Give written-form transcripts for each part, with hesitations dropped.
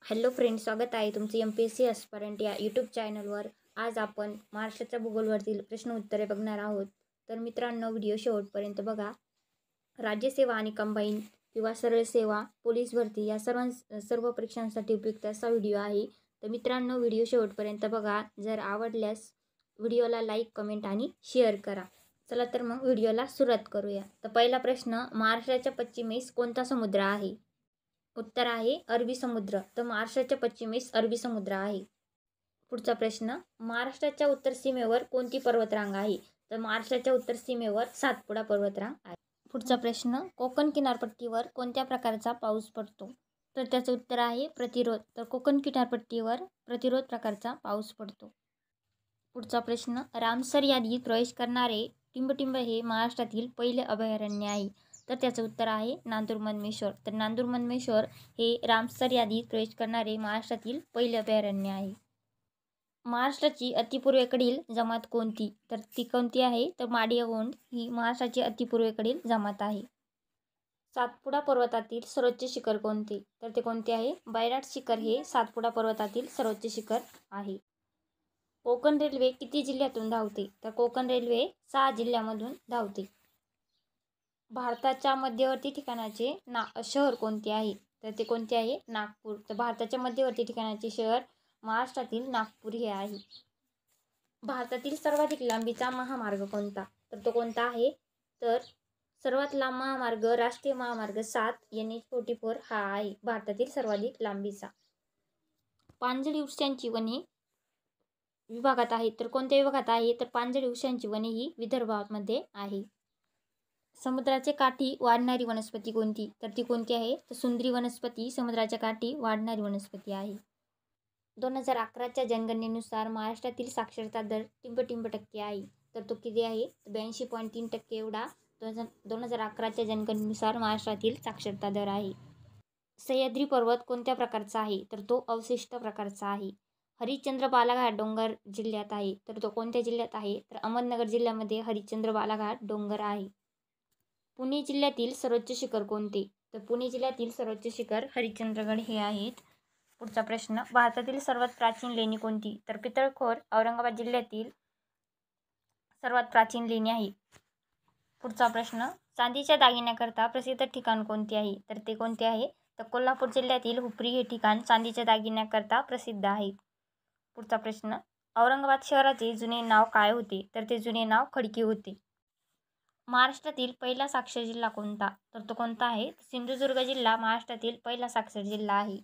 Hello friends, स्वागत आहे तुमचे MPSC एस्पिरंट या यूट्यूब चॅनलवर. आज आपण महाराष्ट्राच्या भूगोलवरील प्रश्न उत्तरे बघणार आहोत. तर मित्रांनो, व्हिडिओ शेवटपर्यंत बघा. राज्यसेवा आणि कंबाईन किंवा सरळ सेवा, पोलीस भरती या सर्व परीक्षांसाठी उपयुक्त असा व्हिडिओ आहे. तर मित्रांनो, व्हिडिओ शेवटपर्यंत बघा. जर आवडल्यास व्हिडिओला लाईक, कमेंट आणि शेअर करा. चला तर मग व्हिडिओला सुरुवात करूया. तर पहिला प्रश्न, महाराष्ट्राच्या पश्चिमेस कोणता समुद्र आहे? उत्तर आहे अरबी समुद्र. तर महाराष्ट्राच्या पश्चिमेस अरबी समुद्र आहे. पुढचा प्रश्न, महाराष्ट्राच्या उत्तर सीमेवर कोणती पर्वतरांग आहे? तर महाराष्ट्राच्या उत्तर सीमेवर सातपुडा पर्वतरांग आहे. पुढचा प्रश्न, कोकण किनारपट्टीवर कोणत्या प्रकारचा पाऊस पडतो? तर त्याचं उत्तर आहे प्रतिरोध. तर कोकण किनारपट्टीवर प्रतिरोध प्रकारचा पाऊस पडतो. पुढचा प्रश्न, रामसर यादीत प्रवेश करणारे टिंबटिंब हे महाराष्ट्रातील पहिले अभयारण्य आहे. तर त्याचं उत्तर आहे नांदूरमधमेश्वर. तर नांदूरमधमेश्वर हे रामसर यादीत प्रवेश करणारे महाराष्ट्रातील पहिले अभयारण्य आहे. महाराष्ट्राची अतिपूर्वेकडील जमात कोणती? तर ती कोणती आहे? तर माडीयागोंड ही महाराष्ट्राची अतिपूर्वेकडील जमात आहे. सातपुडा पर्वतातील सर्वोच्च शिखर कोणते? तर ते कोणते आहे? बैराट शिखर हे सातपुडा पर्वतातील सर्वोच्च शिखर आहे. कोकण रेल्वे किती जिल्ह्यातून धावते? तर कोकण रेल्वे 6 जिल्ह्यामधून धावते. भारताच्या मध्यवर्ती ठिकाणाचे शहर कोणते आहे? तर ते कोणते आहे? नागपूर. तर भारताच्या मध्यवर्ती ठिकाणाचे शहर महाराष्ट्रातील नागपूर हे आहे. भारतातील सर्वाधिक लांबीचा महामार्ग कोणता? तर तो कोणता आहे? तर सर्वात लांब महामार्ग राष्ट्रीय महामार्ग 7 NH44 हा आहे भारतातील सर्वाधिक लांबीचा. पानझडी वृक्षांची वने विभागात आहे. तर कोणत्या विभागात आहे? तर पानझडी वृक्षांची वने ही विदर्भामध्ये आहे. समुद्राचे काठी वाढणारी वनस्पती कोणती? तर ती कोणती आहे? तर सुंदरी वनस्पती समुद्राच्या काठी वाढणारी वनस्पती आहे. 2011च्या जनगणनेनुसार महाराष्ट्रातील साक्षरता दर टिंबटिंब टक्के आहे. तर तो किती आहे? 82.3% एवढा 2011च्या जनगणनेनुसार महाराष्ट्रातील साक्षरता दर आहे. सह्याद्री पर्वत कोणत्या प्रकारचा आहे? तर तो अवशिष्ट प्रकारचा आहे. हरिश्चंद्र बालाघाट डोंगर जिल्ह्यात आहे. तर तो कोणत्या जिल्ह्यात आहे? तर अहमदनगर जिल्ह्यामध्ये हरिश्चंद्र बालाघाट डोंगर आहे. पुणे जिल्ह्यातील सर्वोच्च शिखर कोणते? तर पुणे जिल्ह्यातील सर्वोच्च शिखर हरिश्चंद्रगड हे आहेत. पुढचा प्रश्न, भारतातील सर्वात प्राचीन लेणी कोणती? तर पितळखोर औरंगाबाद जिल्ह्यातील सर्वात प्राचीन लेणी आहे. पुढचा प्रश्न, चांदीच्या दागिन्याकरता प्रसिद्ध ठिकाण कोणते आहे? तर ते कोणते आहे? तर कोल्हापूर जिल्ह्यातील हुपरी हे ठिकाण चांदीच्या दागिन्याकरता प्रसिद्ध आहे. पुढचा प्रश्न, औरंगाबाद शहराचे जुने नाव काय होते? तर ते जुने नाव खडकी होते. महाराष्ट्रातील पहिला साक्षर जिल्हा कोणता? तर तो कोणता आहे? सिंधुदुर्ग जिल्हा महाराष्ट्रातील पहिला साक्षर जिल्हा आहे.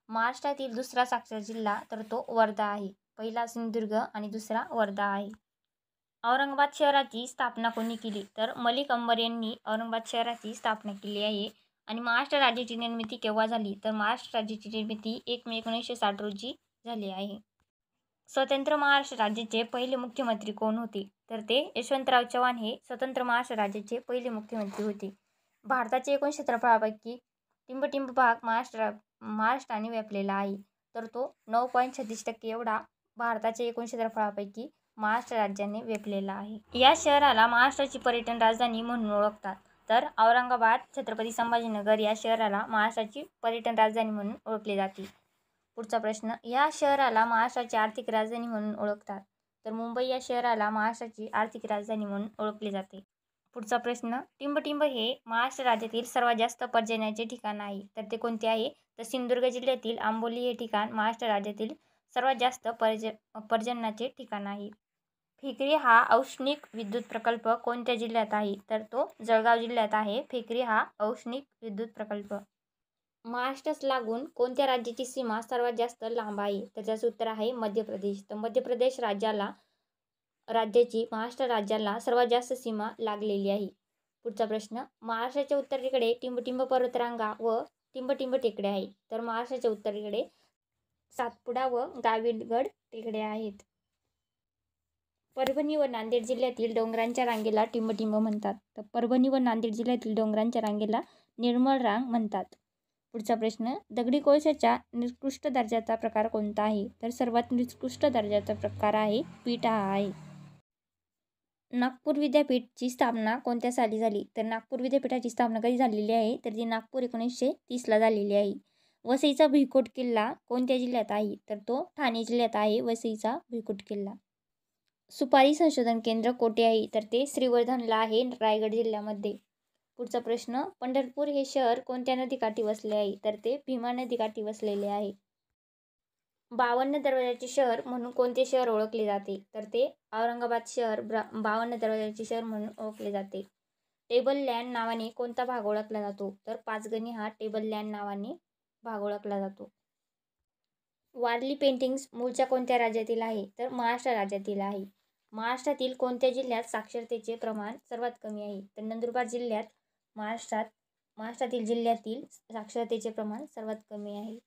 महाराष्ट्रातील दुसरा साक्षर जिल्हा तर तो वर्धा आहे. पहिला सिंधुदुर्ग आणि दुसरा वर्धा आहे. औरंगाबाद शहराची स्थापना कोणी केली? तर मलिक अंबर यांनी औरंगाबाद शहराची स्थापना केली आहे. आणि महाराष्ट्र राज्याची निर्मिती केव्हा झाली? तर महाराष्ट्र राज्याची निर्मिती 1 मे 1960 रोजी झाली आहे. स्वतंत्र महाराष्ट्र राज्याचे पहिले मुख्यमंत्री कोण होते? तर ते यशवंतराव चव्हाण हे स्वतंत्र महाराष्ट्र राज्याचे पहिले मुख्यमंत्री होते. भारताच्या एकूण क्षेत्रफळापैकी टिंबटिंब भाग महाराष्ट्राने व्यापलेला आहे. तर तो 9.36% एवढा भारताच्या एकूण क्षेत्रफळापैकी महाराष्ट्र राज्याने व्यापलेला आहे. या शहराला महाराष्ट्राची पर्यटन राजधानी म्हणून ओळखतात. तर औरंगाबाद छत्रपती संभाजीनगर या शहराला महाराष्ट्राची पर्यटन राजधानी म्हणून ओळखले जाते. पुढचा प्रश्न, या शहराला महाराष्ट्राची आर्थिक राजधानी म्हणून ओळखतात. तर मुंबई या शहराला महाराष्ट्राची आर्थिक राजधानी म्हणून ओळखले जाते. पुढचा प्रश्न, टिंबटिंब हे महाराष्ट्र राज्यातील सर्वात जास्त पर्जन्याचे ठिकाण आहे. तर ते कोणते आहे? तर सिंधुदुर्ग जिल्ह्यातील आंबोली हे ठिकाण महाराष्ट्र राज्यातील सर्वात जास्त पर्जन्याचे ठिकाण आहे. फेकरी हा औष्णिक विद्युत प्रकल्प कोणत्या जिल्ह्यात आहे? तर तो जळगाव जिल्ह्यात आहे. फेकरी हा औष्णिक विद्युत प्रकल्प. महाराष्ट्रास लागून कोणत्या राज्याची सीमा सर्वात जास्त लांब आहे? तर त्याचं उत्तर आहे मध्य प्रदेश. तर मध्य प्रदेश राज्याची महाराष्ट्र राज्याला सर्वात जास्त सीमा लागलेली आहे. पुढचा प्रश्न, महाराष्ट्राच्या उत्तरेकडे टिंबटिंब पर्वतरांगा व टिंबटिंब टेकडे आहे. तर महाराष्ट्राच्या उत्तरेकडे सातपुडा व गाविलगड टेकडे आहेत. परभणी व नांदेड जिल्ह्यातील डोंगरांच्या रांगेला टिंबटिंब म्हणतात. तर परभणी व नांदेड जिल्ह्यातील डोंगरांच्या रांगेला निर्मळ रांग म्हणतात. पुढचा प्रश्न, दगडी कोळशाच्या निकृष्ट दर्जाचा प्रकार कोणता आहे? तर सर्वात निकृष्ट दर्जाचा प्रकार आहे पीठ हा आहे. नागपूर विद्यापीठची स्थापना कोणत्या साली झाली? तर नागपूर विद्यापीठाची स्थापना कधी झालेली आहे? तर ती नागपूर 1930ला झालेली आहे. वसईचा भुईकोट किल्ला कोणत्या जिल्ह्यात आहे? तर तो ठाणे जिल्ह्यात आहे वसईचा भुईकोट किल्ला. सुपारी संशोधन केंद्र कोठे आहे? तर ते श्रीवर्धनला आहे, रायगड जिल्ह्यामध्ये. पुढचा प्रश्न, पंढरपूर हे शहर कोणत्या नदीकाठी वसले आहे? तर ते भीमा नदीकाठी वसलेले आहे. 52 दरवाजाचे शहर म्हणून कोणते शहर ओळखले जाते? तर ते औरंगाबाद शहर 52 दरवाजाचे शहर म्हणून ओळखले जाते. टेबल लँड नावाने कोणता भाग ओळखला जातो? तर पाचगणी हा टेबल लँड नावाने भाग ओळखला जातो. वारली पेंटिंग्स मूळच्या कोणत्या राज्यातील आहे? तर महाराष्ट्र राज्यातील आहे. महाराष्ट्रातील कोणत्या जिल्ह्यात साक्षरतेचे प्रमाण सर्वात कमी आहे? तर नंदुरबार जिल्ह्यात महाराष्ट्रातील जिल्ह्यातील साक्षरतेचे प्रमाण सर्वात कमी आहे.